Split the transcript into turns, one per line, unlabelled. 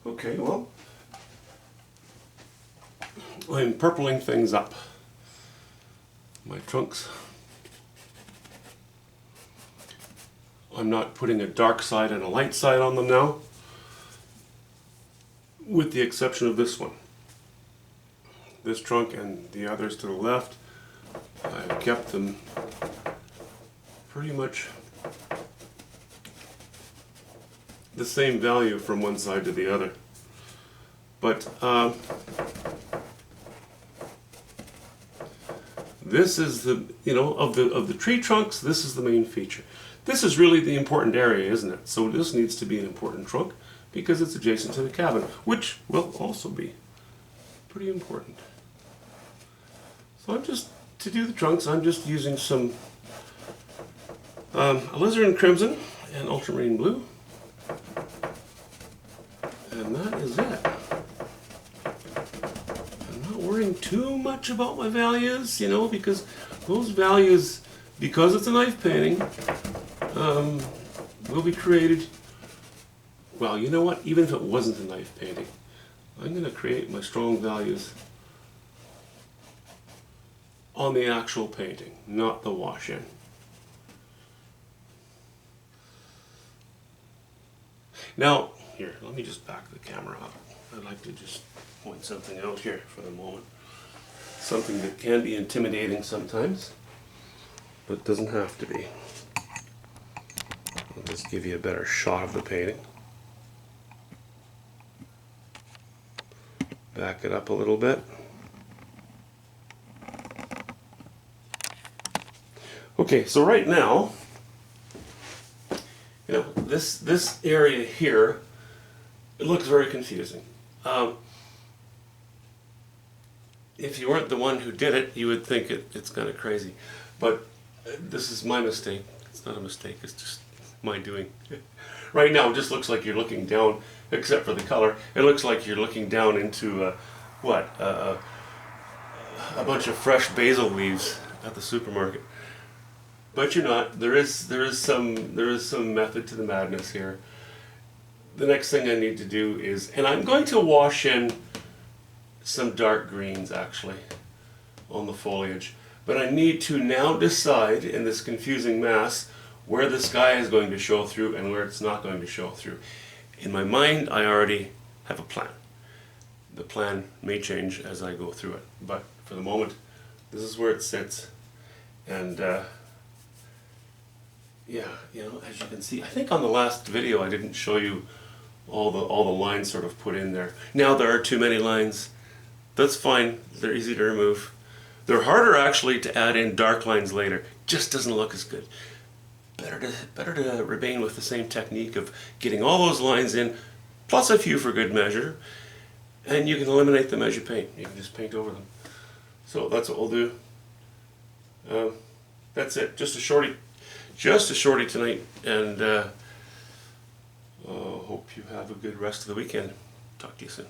Okay, well, I'm purpling things up. My trunks. I'm not putting a dark side and a light side on them now, with the exception of this one. This trunk and the others to the left, I've kept them pretty much the same value from one side to the other. But this is the, of the tree trunks, this is the main feature. This is really the important area, isn't it? So this needs to be an important trunk because it's adjacent to the cabin, which will also be pretty important. So to do the trunks, I'm just using some alizarin crimson and ultramarine blue. And that is it. I'm not worrying too much about my values, because those values, because it's a knife painting, will be created. Well, you know what? Even if it wasn't a knife painting, I'm going to create my strong values on the actual painting, not the wash-in. Now, here, let me just back the camera up. I'd like to just point something out here for the moment. Something that can be intimidating sometimes, but doesn't have to be. I'll just give you a better shot of the painting. Back it up a little bit. Okay, so right now, this area here, it looks very confusing. If you weren't the one who did it, you would think it's kind of crazy. But this is my mistake. It's not a mistake, it's just my doing. Right now, it just looks like you're looking down, except for the color, it looks like you're looking down into a bunch of fresh basil leaves at the supermarket. But you're not. There is some method to the madness here. The next thing I need to do is, and I'm going to wash in some dark greens actually on the foliage, but I need to now decide in this confusing mass where the sky is going to show through and where it's not going to show through. In my mind, I already have a plan. The plan may change as I go through it, but for the moment, this is where it sits. And yeah, as you can see, I think on the last video I didn't show you all the lines sort of put in there. Now there are too many lines. That's fine. They're easy to remove. They're harder actually to add in dark lines later. Just doesn't look as good. Better to remain with the same technique of getting all those lines in, plus a few for good measure, and you can eliminate them as you paint. You can just paint over them. So that's what we'll do. That's it. Just a shorty tonight, and hope you have a good rest of the weekend. Talk to you soon.